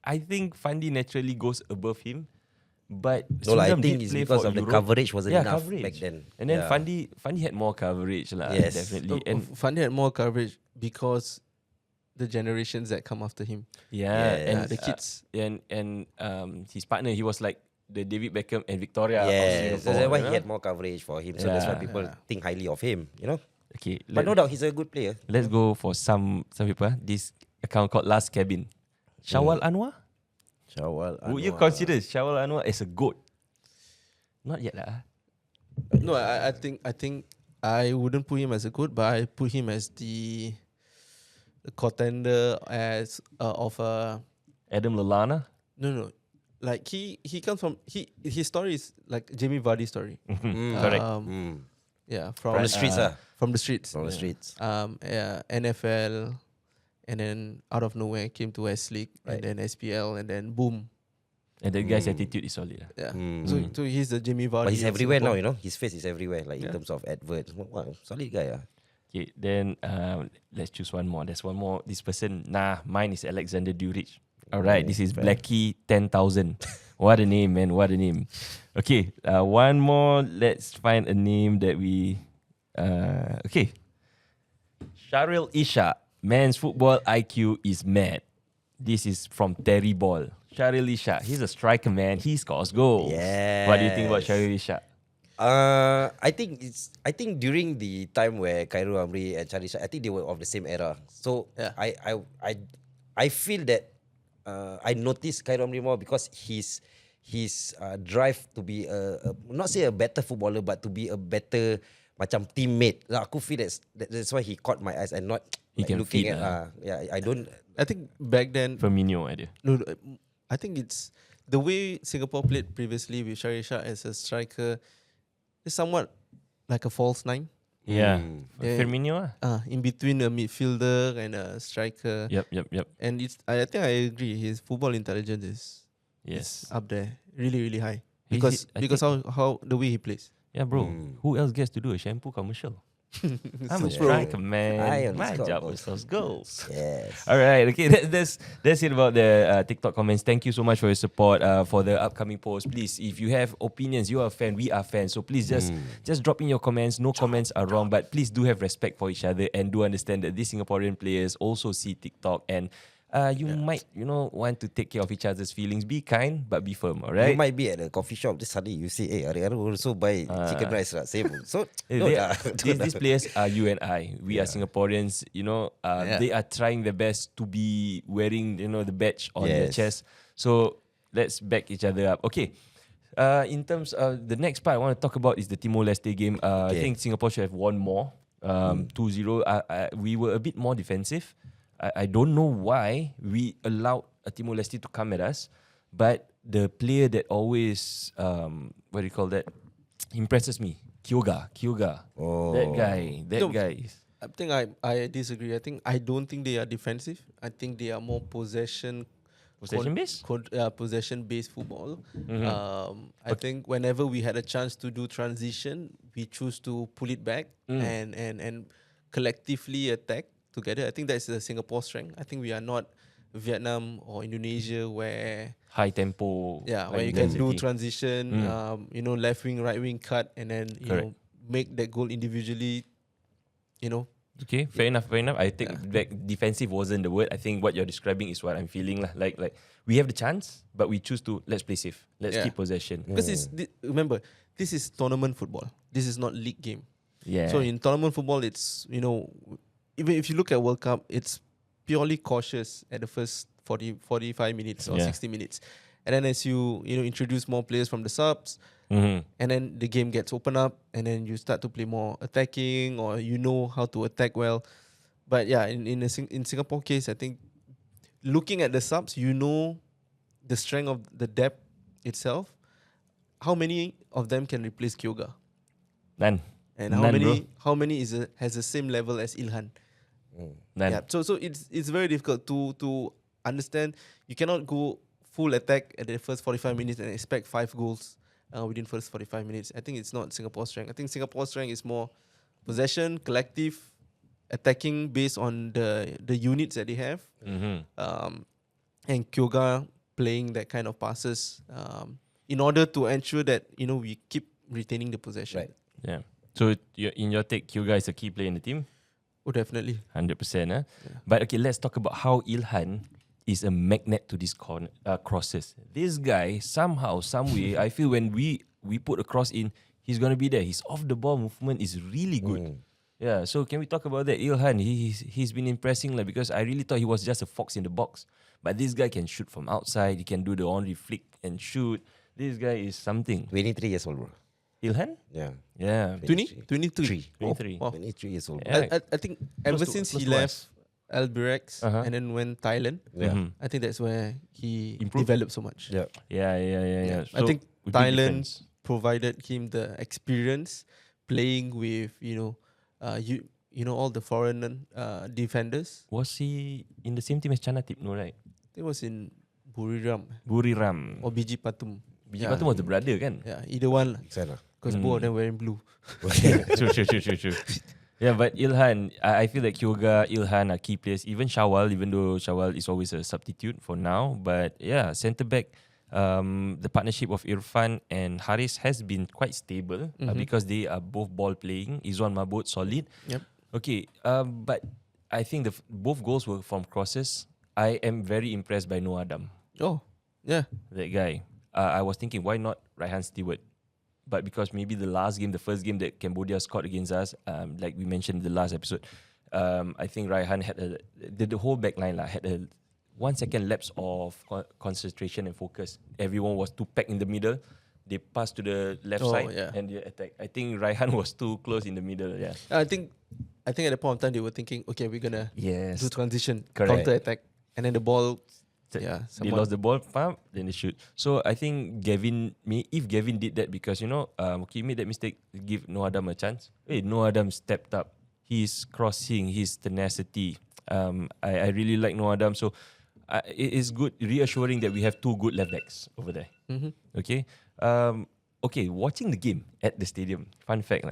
I think Fandi naturally goes above him. But No, I Sundram think did it's play because for of the Europe. coverage wasn't enough coverage. back then. And then Yeah. Fandi had more coverage lah, Yes. definitely. And Fandi had more coverage because the generations that come after him. yeah, and the kids. and his partner, he was like the David Beckham and Victoria of Yes, Singapore. that's why you he know? had more coverage for him. So that's why Yeah. people think highly of him, you know. Okay, But no doubt he's a good player. let's go for some people. This account called Last Cabin. Shawal Anwar? Syawal Would you Anwar. consider Shawal Anwar as a GOAT? Not yet lah. No, I think I wouldn't put him as a good, but I put him as the contender as of a Adam Lallana? no. Like he comes from his story is like Jamie Vardy's story. Correct. Yeah, From the streets, From the streets. From the streets. Yeah, NFL, and then out of nowhere came to West League, Right. and then SPL, and then boom. And that guy's attitude is solid lah. Yeah. Mm. So he's the Jamie Vardy. But he's of everywhere now, Singapore. you know. His face is everywhere, like in Yeah. terms of adverts. Wow, solid guy. Okay, then let's choose one more. There's one more. This person, mine is Alexander Durich. All right, this is fair. Blackie 10,000. What a name, man! What a name. Okay, one more. Let's find a name that we. Okay, Sharil Isha. Men's football IQ is mad. This is from Terry Ball. Sharil Isha. He's a striker, man. He scores goals. What do you think about Yes. Sharil Isha? I think during the time where Khairul Amri and Charisha, I think they were of the same era. So Yeah. I feel that I noticed Khairul Amri more because his drive to be not say a better footballer but to be a better macam teammate. Like, aku feel that's why he caught my eyes and not He like, can looking feed, at I don't. I think back then, Firmino idea. no, I think it's the way Singapore played previously with Sharisha as a striker is somewhat like a false nine. Yeah, Yeah. Firmino lah. In between a midfielder and a striker. Yep. And I think I agree. His football intelligence is Yes. up there, really, really high. He's- Because I how the way he plays. Yeah, bro. Who else gets to do a shampoo commercial? I'm a So striker, man. I only My score job goals. is those goals. Yes. All right, okay. That's it about the TikTok comments. Thank you so much for your support for the upcoming post. Please, if you have opinions, you are a fan, we are fans. So please just drop in your comments. No comments are wrong, but please do have respect for each other and do understand that these Singaporean players also see TikTok and you might want to take care of each other's feelings. Be kind, but be firm. All right. You might be at a coffee shop. Just suddenly you say, "Hey, Harun also buy chicken rice lah, same." So no They lah. these players are you and I. We are Singaporeans. They are trying their best to be wearing the badge on their Yes. chest. So let's back each other up. Okay. In terms of the next part I want to talk about is the Timor-Leste game. I think Singapore should have won more. 2-0. We were a bit more defensive. I don't know why we allowed Timor-Leste to come at us, but the player that always what do you call that impresses me, Kyoga. Oh. That guy. No. Is I think I disagree. I don't think they are defensive. I think they are more possession possession-based. possession-based football. I think whenever we had a chance to do transition, we choose to pull it back and collectively attack together. I think that's the Singapore strength. I think we are not Vietnam or Indonesia where High tempo. where high you can do intensity. transition, left wing, right wing cut, and then Correct. make that goal individually. Okay, fair enough. I think back defensive wasn't the word. I think what you're describing is what I'm feeling lah. Like we have the chance, but we choose to let's play safe. Let's keep possession. Because remember, this is tournament football. This is not league game. Yeah. So in tournament football, it's even if you look at World Cup, it's purely cautious at the first 45 minutes or 60 minutes. And then as you introduce more players from the subs, and then the game gets opened up, and then you start to play more attacking, or how to attack well. But yeah, in Singapore case, I think looking at the subs, the strength of the depth itself. How many of them can replace Kyoga? None. And None, how many has the same level as Ilhan? None. Yeah. So it's very difficult to understand. You cannot go full attack at the first 45 minutes and expect 5 goals within first 45 minutes. I think it's not Singapore's strength. I think Singapore's strength is more possession, collective, attacking based on the units that they have. And Kyoga playing that kind of passes in order to ensure that we keep retaining the possession. Right. Yeah. So in your take, Kyoga is a key player in the team? Oh, definitely. 100%. But okay, let's talk about how Ilhan is a magnet to these crosses. This guy, somehow, some way, I feel when we put a cross in, he's going to be there. His off-the-ball movement is really good. Yeah, so can we talk about that? Ilhan, he's been impressing because I really thought he was just a fox in the box. But this guy can shoot from outside. He can do the Henri flick and shoot. This guy is something. 23 years old, bro. Ilhan? Yeah. Yeah. 23? 23. Oh, wow. 23 years old. Yeah. I think ever since he left Albirex Uh-huh. and then went Thailand, I think that's where he Improved. developed so much. Yeah. Yeah. I think big Thailand difference. provided him the experience playing with all the foreign defenders. Was he in the same team as Chanatip? No, right? It was in Buriram Buriram. or Biji Patum. Biji Patum was the brother, kan? Yeah, either one, Sana. because both of them wearing blue. True. Yeah, but Ilhan, I feel like Kyoga, Ilhan are key players. Even Shawal, even though Shawal is always a substitute for now. But yeah, centre back, the partnership of Irfan and Haris has been quite stable because they are both ball playing. Izwan Mabut, solid. Yep. Okay, but I think both goals were from crosses. I am very impressed by Noah Adam. Oh, yeah. That guy. I was thinking, why not Raihan Stewart? But because maybe the first game that Cambodia scored against us, like we mentioned in the last episode, I think Raihan had the whole back line had a 1 second lapse of concentration and focus. Everyone was too packed in the middle. They passed to the left side and they attacked. I think Raihan was too close in the middle. Yeah. I think at the point of time they were thinking, okay, we're gonna do transition, Correct. counter attack, and then the ball. They lost the ball, then they shoot. So I think if Gavin did that because, he made that mistake, give Noah Adam a chance. Hey, Noah Adam stepped up. His crossing, his tenacity. I really like Noah Adam. So it is good, reassuring that we have 2 good left backs over there. Okay. Okay, watching the game at the stadium. Fun fact.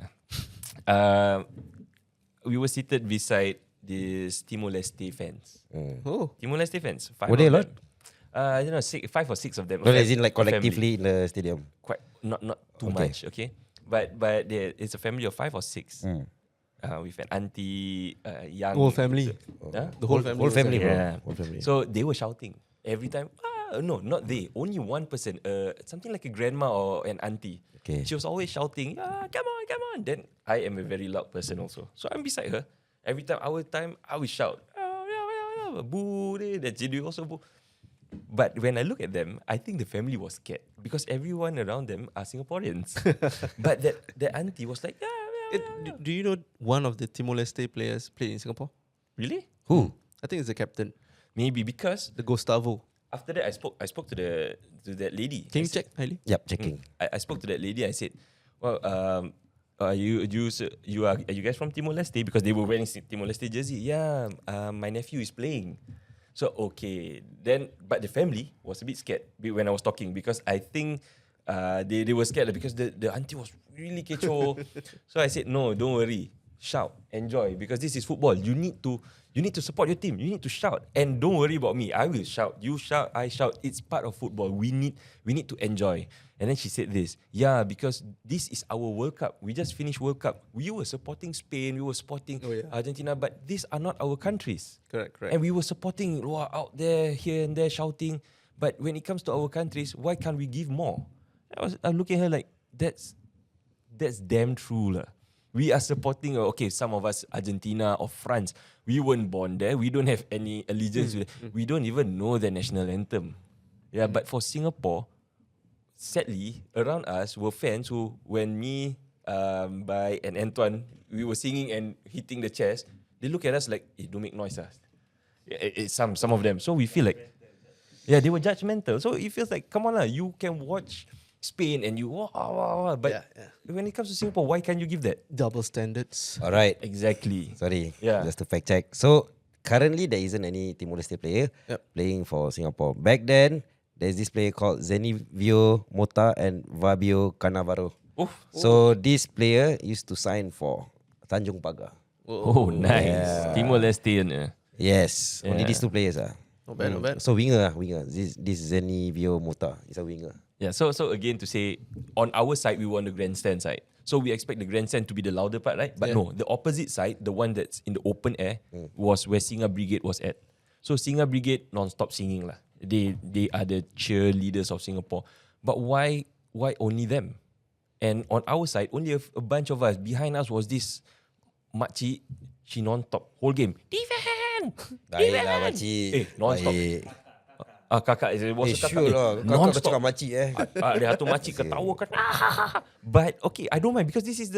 We were seated beside these Timor-Leste fans. Oh, Timor-Leste fans. 5 Were they of a lot? them. I don't know, 5 or 6 of them. No, as in like Family. collectively in the stadium. Quite not too Okay. much, okay. But it's a family of 5 or 6. With an auntie, young whole family. Huh? The whole family. Whole family, bro. Yeah. Whole family. So they were shouting every time. No, not they. Only one person. Something like a grandma or an auntie. Okay. She was always shouting, come on. Then I am a very loud person also. So I'm beside her. Every time, I will shout. Boo, then Jidu also boo. But when I look at them, I think the family was scared because everyone around them are Singaporeans. But that auntie was like, Do you know one of the Timor-Leste players played in Singapore? Really? Who? I think it's the captain, Maybe because the Gustavo. after that I spoke to that lady. Can I you said- check, Hailey? Yep, checking. I spoke to that lady. I said, "Well, are you guys from Timor-Leste?" Because they were wearing Timor-Leste jersey. Yeah, my nephew is playing. So okay, then but the family was a bit scared when I was talking because I think they were scared because the auntie was really kecoh. So I said, no, don't worry, shout, enjoy because this is football. You need to support your team. You need to shout and don't worry about me. I will shout. You shout, I shout. It's part of football. We need to enjoy. And then she said this, because this is our World Cup. We just finished World Cup. We were supporting Spain. We were supporting Argentina, but these are not our countries. Correct. And we were supporting out there, here and there, shouting. But when it comes to our countries, why can't we give more? I'm looking at her like, that's damn true lah. We are supporting, some of us Argentina or France. We weren't born there. We don't have any allegiance. We don't even know the national anthem. Yeah, but for Singapore, sadly, around us were fans who, when me, Bai and Antoine, we were singing and hitting the chairs, they look at us like, don't make noise. Some of them. So we feel like, they were judgmental. So it feels like, come on lah, you can watch Spain and you wow. But when it comes to Singapore, why can't you give that? Double standards. All right. Exactly. Sorry. Yeah. Just to fact check. So currently there isn't any Timor-Leste player playing for Singapore. Back then, there's this player called Zenivio Mota and Fabio Cannavaro. So this player used to sign for Tanjung Pagar. Oh, nice. Timor-Leste. Yes, only these two players are. Not bad, not bad. So winger. This Zenivio Mota is a winger. Yeah, so again to say, on our side, we want the grandstand side. So we expect the grandstand to be the louder part, right? But no, the opposite side, the one that's in the open air, was where Singa Brigade was at. So Singa Brigade non-stop singing lah. They are the cheerleaders of Singapore. But why only them? And on our side, only a bunch of us. Behind us was this makcik. She non-stop whole game. Defend! Baik lah makcik. Non-stop. Kakak was sure lah. Kakak cakap makcik Dia tu makcik ketawa kan. But okay, I don't mind because this is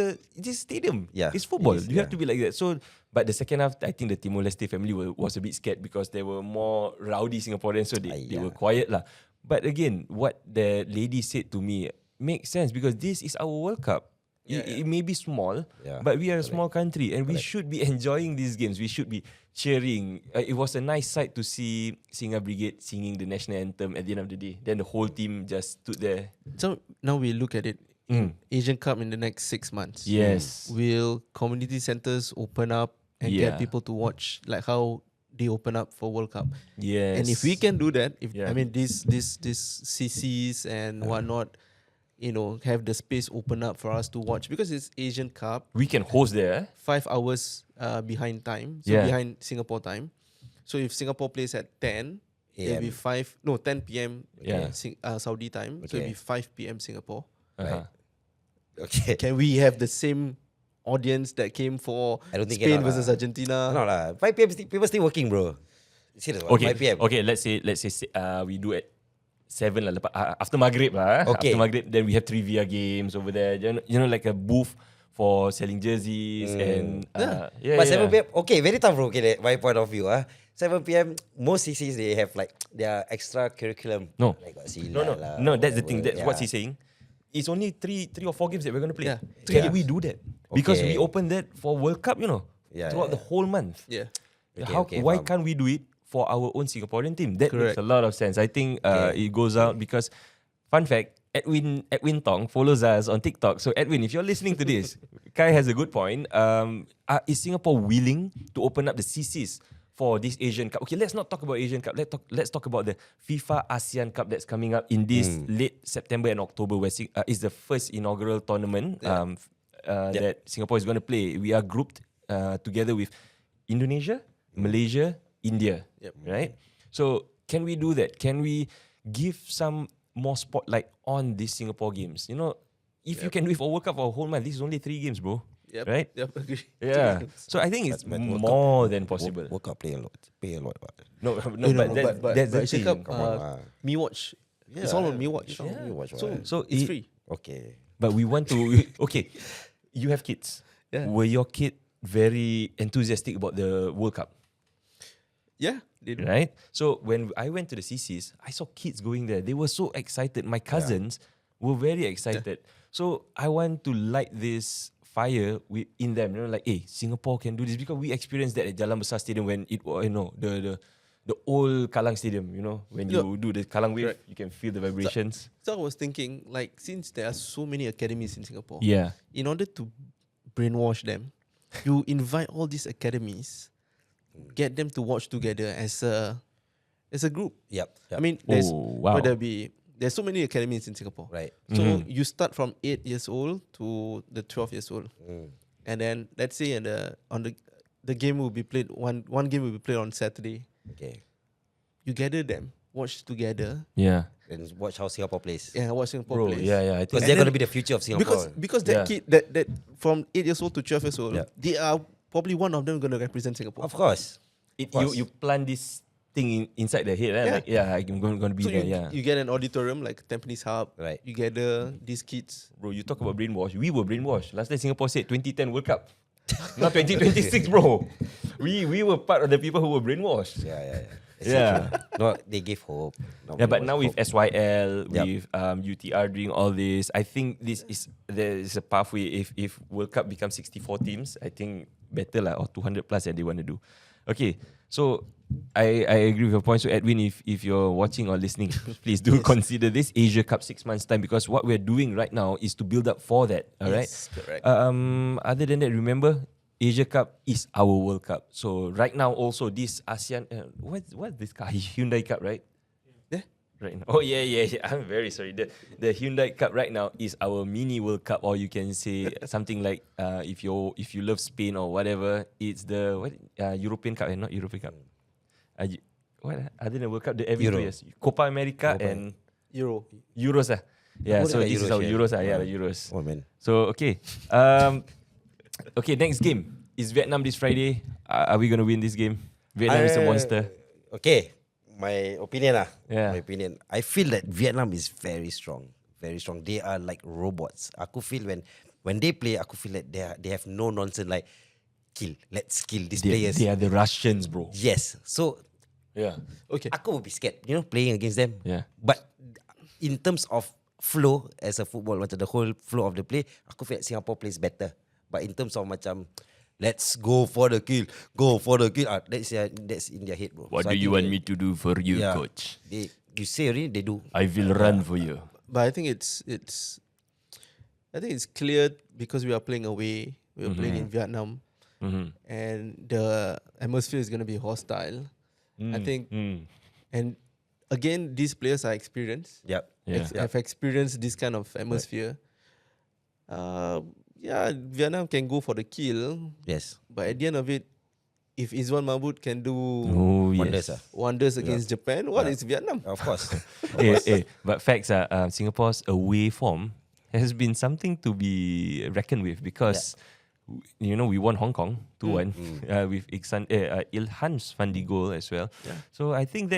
stadium. Yeah, It's football. it is, You have to be like that. So, but the second half, I think the Timor-Leste family was a bit scared because there were more rowdy Singaporeans, so they were quiet lah. But again, what the lady said to me makes sense because this is our World Cup. It may be small, but we are a small country and we should be enjoying these games. We should be cheering. It was a nice sight to see Singa Brigade singing the national anthem at the end of the day. Then the whole team just stood there. So now we look at it. Asian Cup in the next 6 months. Yes. Will community centers open up and get people to watch like how they open up for World Cup? Yes. And if we can do that, I mean these CCs and whatnot, have the space open up for us to watch because it's Asian Cup. We can host there. 5 hours behind time, so behind Singapore time. So if Singapore plays at 10, it'll be 10 p.m. Saudi time. So it'll be 5 p.m. Singapore. Okay. Can we have the same audience that came for Spain versus Argentina? No lah. 5 p.m. people still working, bro. Serious. 5 p.m. Okay, let's say we do at 7 lah, after Maghrib lah. Okay. After Maghrib, then we have trivia games over there. You know, like a booth for selling jerseys and But 7 p.m. Okay, very tough, bro. Okay, my point of view. 7 p.m. most CCs they have like their extra curriculum. No, like that's the thing. That's what he's saying. It's only three or four games that we're gonna play. Yeah. Can we do that? Because we opened that for World Cup, throughout the whole month. Yeah. Why can't we do it for our own Singaporean team? That makes a lot of sense. I think it goes out because, fun fact, Edwin Tong follows us on TikTok. So Edwin, if you're listening to this, Kai has a good point. Is Singapore willing to open up the CCs for this Asian Cup? Okay, let's not talk about Asian Cup. Let's talk about the FIFA ASEAN Cup that's coming up in this late September and October, where is the first inaugural tournament that Singapore is going to play. We are grouped together with Indonesia, Malaysia, India, right? So can we do that? Can we give some more spotlight on these Singapore games? If you can do it for World Cup for a whole month, this is only 3 games, bro. Right? Yep, agree. Yeah. So I think it's more than possible. World Cup pay a lot. No, but that's the Asian thing. Cup, Me Watch. It's all on Me Watch. So it's free. Okay. But we want to. Okay, you have kids. Yeah. Were your kid very enthusiastic about the World Cup? Yeah, they do. Right? So when I went to the CCs, I saw kids going there. They were so excited. My cousins were very excited. So I want to light this fire in them. Like, hey, Singapore can do this because we experienced that at Jalan Besar Stadium when it was, the old Kallang Stadium. When you do the Kallang wave, you can feel the vibrations. So I was thinking, like, since there are so many academies in Singapore, in order to brainwash them, you invite all these academies, get them to watch together as a group. Yep. I mean, there's so many academies in Singapore. Right. So you start from 8 years old to the 12 years old. And then let's say the game will be played, one game will be played on Saturday. Okay. You gather them, watch together. Yeah. And watch how Singapore plays. Yeah, watch Singapore plays. Yeah. Because they're going to be the future of Singapore. Because that kid that from 8 years old to 12 years old, they are probably one of them going to represent Singapore. Of course. You plan this thing inside their head, I'm going to be so there. You get an auditorium like Tampines Hub. Right. You gather these kids. Bro, you talk about brainwash. We were brainwashed. Last time Singapore said 2010 World Cup. Not 2026, bro. We were part of the people who were brainwashed. Yeah. Yeah. No, they give hope. Yeah, but now with hope. SYL, Yup. with UTR doing all this, I think there is a pathway. If World Cup becomes 64 teams, I think better lah, or 200 plus that they want to do. Okay, so I agree with your point. So Edwin, if you're watching or listening, please do consider this Asia Cup 6 months time, because what we're doing right now is to build up for that. All right. Yes, correct. Other than that, remember, Asia Cup is our World Cup. So right now also this ASEAN, what's this car? Hyundai Cup, right? Yeah. Right now. Oh yeah. I'm very sorry. The Hyundai Cup right now is our mini World Cup, or you can say something like if you love Spain or whatever, it's the European Cup, not European Cup. What other than World Cup? The every 2 years, Copa America and Euros. Yeah. What So are this is Euros, our yeah? Euros. Yeah, the Euros. Oh man. So okay. Okay, next game is Vietnam this Friday. Are we gonna win this game? Vietnam is a monster. Okay, my opinion Yeah. My opinion. I feel that Vietnam is very strong, very strong. They are like robots. Aku feel when they play, aku feel that they have no nonsense. Like let's kill these players. They are the Russians, bro. Yes. So Yeah. Okay. aku will be scared, playing against them. Yeah. But in terms of flow as a football, macam the whole flow of the play, aku feel that Singapore plays better. But in terms of macam, let's go for the kill. That's in their head, bro. What So do I you think want me to do for you, yeah, coach? You say already, they do. I will run for you. But I think it's clear because we are playing away. We are playing in Vietnam, and the atmosphere is going to be hostile. I think, and again, these players are experienced. Yep. Yeah. Have experienced this kind of atmosphere. Yeah, Vietnam can go for the kill, Yes. but at the end of it, if Izwan Mahmud can do Oh Wonders, yes. wonders against Japan, what is Vietnam? Of course. But facts are Singapore's away form has been something to be reckoned with, because we won Hong Kong 2-1 with Ilhan's Fandi goal as well. Yeah. So I think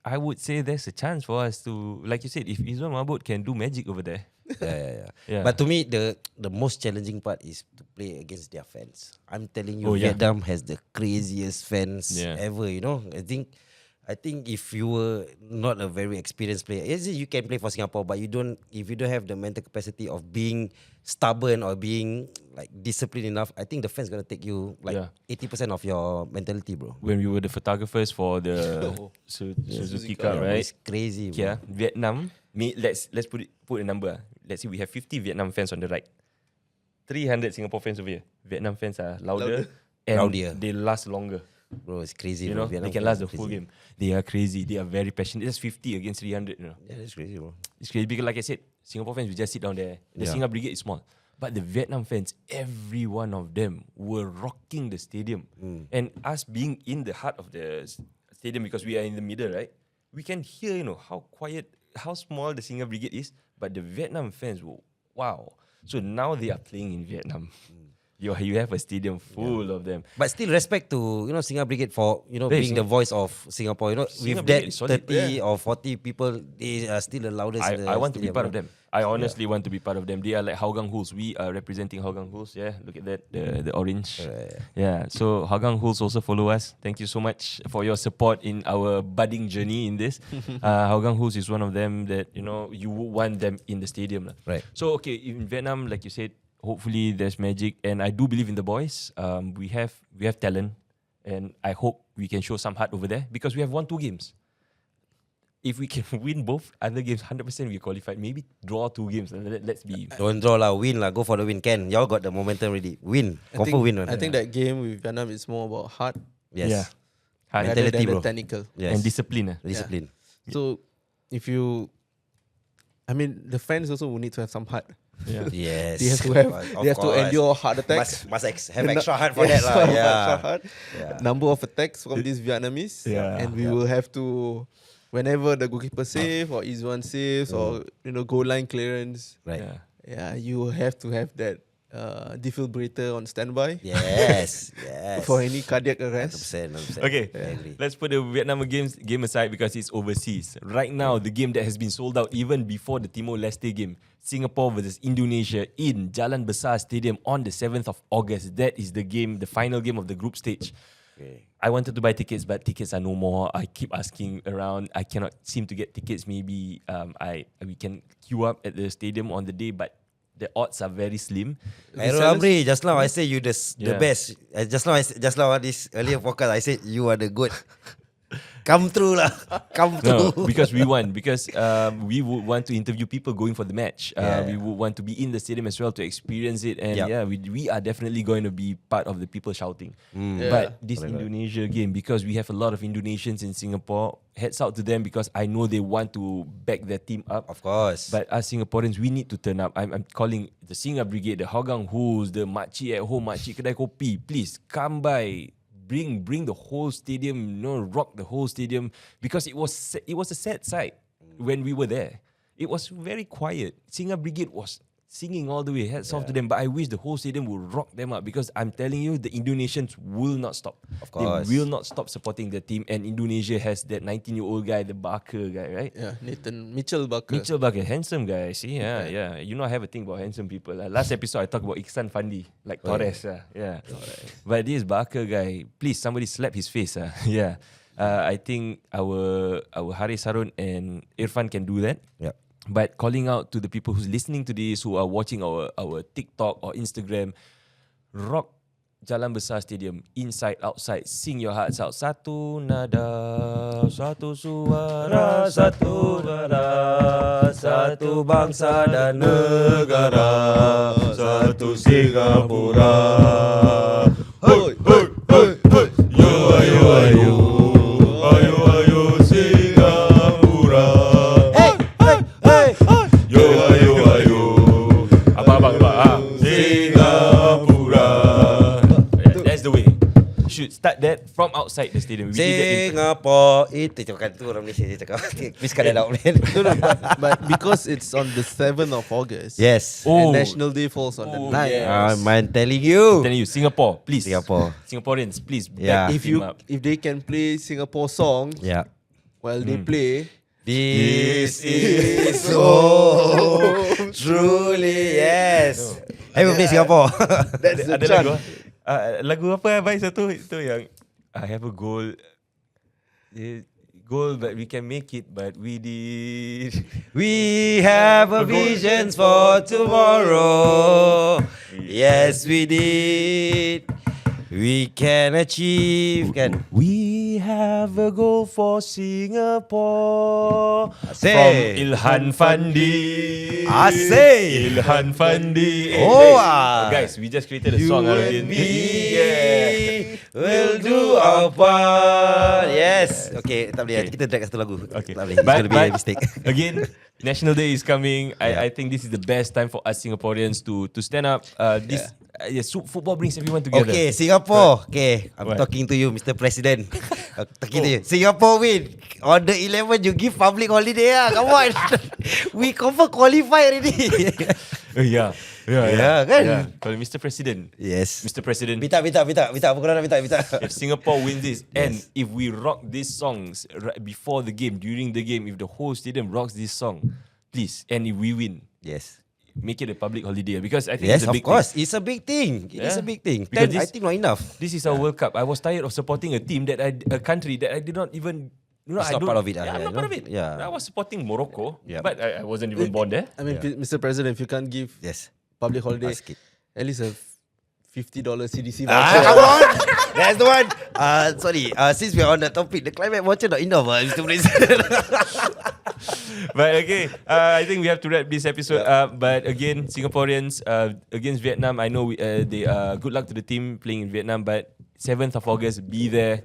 I would say there's a chance for us to, like you said, if Izwan Mahmud can do magic over there. Yeah. But to me, the most challenging part is to play against their fans. I'm telling you, Oh, yeah. Vietnam has the craziest fans ever. I think if you were not a very experienced player, you can play for Singapore, but if you don't have the mental capacity of being stubborn or being like disciplined enough, I think the fans gonna take you like 80% of your mentality, bro. When we were the photographers for the Suzuki Cup, right? It's crazy, bro. Yeah, Vietnam. Let's put a number. Let's say we have 50 Vietnam fans on the right, 300 Singapore fans over here. Vietnam fans are louder. And Louder. they last longer. Bro, it's crazy. You bro. know, Vietnam they can last fans the are full crazy. game. They are crazy. They are very passionate. It's 50 against 300. Yeah, that's crazy, bro. It's crazy because, like I said, Singapore fans will just sit down there. The Yeah. Singapore Brigade is small, but the Vietnam fans, every one of them were rocking the stadium. And us being in the heart of the stadium, because we are in the middle, right? We can hear, how quiet, how small the Singapore Brigade is, but the Vietnam fans were wow. So now they are playing in Vietnam. You have a stadium full of them. But still respect to Singapore Brigade for being the voice of Singapore. Singapore With Brigade that is solid. 30 or 40 people, they are still the loudest. in the I want to be stadium, part bro. of them. I honestly want to be part of them. They are like Hougang Hulls. We are representing Hougang Hulls. Yeah, look at that, the orange. Yeah, so Hougang Hulls also follow us. Thank you so much for your support in our budding journey in this. Hougang Hulls is one of them that you would want them in the stadium. Right. So okay, in Vietnam, like you said, hopefully there's magic, and I do believe in the boys. We have talent, and I hope we can show some heart over there, because we have won 2 games. If we can win both other games, 100% we qualified. Maybe draw 2 games. Let's be. Don't draw lah, win lah. Go for the win. Can y'all got the momentum already? Win. Confirm win. I think that game with Vietnam is more about heart Yes. Yeah. Heart rather Mentality, than the bro. technical. Yes. and discipline. Discipline. So if you, the fans also will need to have some heart. Yeah. Yes. They have to Of they have to course. endure heart attacks. Must have extra heart for that lah. Yeah. Extra heart. Yeah. Number of attacks from these Vietnamese, Yeah. and we will have to, whenever the goalkeeper save or Izwan saves or goal line clearance, Right. Yeah. you have to have that defibrillator on standby Yes. Yes. for any cardiac arrest. 100%. Okay, I agree. let's put the Vietnam game aside because it's overseas. Right now, the game that has been sold out even before the Timor-Leste game, Singapore versus Indonesia in Jalan Besar Stadium on the 7th of August. That is the game, the final game of the group stage. Okay. I wanted to buy tickets, but tickets are no more. I keep asking around. I cannot seem to get tickets. Maybe we can queue up at the stadium on the day, but the odds are very slim. Amri, just now I say you the Yeah. best. Just now this earlier podcast I said you are the good. Come through lah. Come No, through. because we want. Because we would want to interview people going for the match. We Yeah. would want to be in the stadium as well to experience it. And Yup. we are definitely going to be part of the people shouting. Yeah. But this Indonesia game, because we have a lot of Indonesians in Singapore, heads out to them because I know they want to back their team up. Of course. But us Singaporeans, we need to turn up. I'm calling the Singa Brigade, the Hougang Hoos, the makcik at home, makcik kedai kopi. Please come by. Bring the whole stadium, rock the whole stadium, because it was a sad sight when we were there. It was very quiet. Singa Brigade was singing all the way. Hats off to them, but I wish the whole stadium would rock them up, because I'm telling you, the Indonesians will not stop. Of course. They will not stop supporting the team, and Indonesia has that 19-year-old guy, the Barker guy, right? Yeah, Mitchell Barker. Mitchell Barker, handsome guy. See, yeah. You know, I have a thing about handsome people. Last episode, I talked about Iksan Fandi, like Torres. Yeah. But this Barker guy, please, somebody slap his face. Yeah. I think our Harun and Irfan can do that. Yeah. But calling out to the people who's listening to this, who are watching our TikTok or Instagram, rock Jalan Besar Stadium, inside, outside, sing your hearts out. Satu nada, satu suara, satu nada, satu bangsa dan negara, satu Singapura. Hoi, hoi, hoi, hoi. Yo, ayo, ayo, ayo, ayo, Singapura. Hey, hey, hey, hey. Yo, ayo, ayo, abang, Singapura. That's the way. Should start that from outside the stadium. We did that in- Singapore. Itu cakap tu orang Malaysia cakap. Please cut it out, man. No, but because it's on the 7th of August, Yes. and National Day falls on the Oh, 9th. yeah. I'm telling you. telling you, Singapore, please. Singapore. Singaporeans, please. Yeah. Back If the team up. they can play Singapore songs Yeah. while they play, This is so truly yes. Have you played Singapore? that's the Ada chant. lagu apa baik satu itu yang I have a goal. Goal, but we can make it, but we did. We have a visions for tomorrow. Yes, we did. We can achieve. Can We have a goal for Singapore. Asik. From Ilhan Fandi. Asik. Ilhan Fandi. Oh, Guys, we just created a you song. and me will do our part. Yes. Okay, tak boleh. Kita drag satu lagu. Okay. Tak boleh. It's going to be a mistake. Again, National Day is coming. I think this is the best time for us Singaporeans to stand up. Football brings everyone together. Okay, Singapore. Okay, I'm What? talking to you, Mr. President. Talking to you. Singapore win. On the 11, you give public holiday. Come on. We confirm qualify already. Yeah, kan? Yeah. Kalau Mr. President, Yes. Mr. President, Minta. Apa korang nak minta? if Singapore wins this, and if we rock these songs right before the game, during the game, if the whole stadium rocks this song, please, and if we win, Yes. make it a public holiday, because I think Yes, it's a of big course. thing. It's a big thing. It is Yeah. a big thing. Because 10, I think not enough. This is our World Cup. I was tired of supporting a team a country that I did not even. It's I not don't- part of it, Yeah, I'm not you part know? of it. Yeah. I was supporting Morocco, Yeah. but I wasn't even born there. I mean, Mr. President, if you can't give Yes. public holiday, Ask it. at least a $50 CDC Ah, voucher. come on. That's the one. Sorry. Since we're on that topic, the climate voucher not enough, Mr. President. But okay, I think we have to wrap this episode up. But again, Singaporeans against Vietnam, I know they good luck to the team playing in Vietnam. But 7th of August, be there.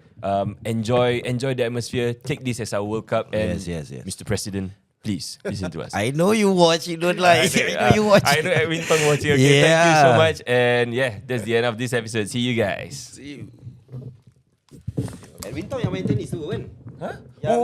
Enjoy the atmosphere. Take this as our World Cup. And Yes. Mr. President, please listen to us. I know you watch. You don't like. I know you watch. I know Edwin Pang watching. Okay, thank you so Yeah. much. And yeah, that's the end of this episode. See you guys. See you. Edwin Tong yang main tenis tu kan? Huh? Yang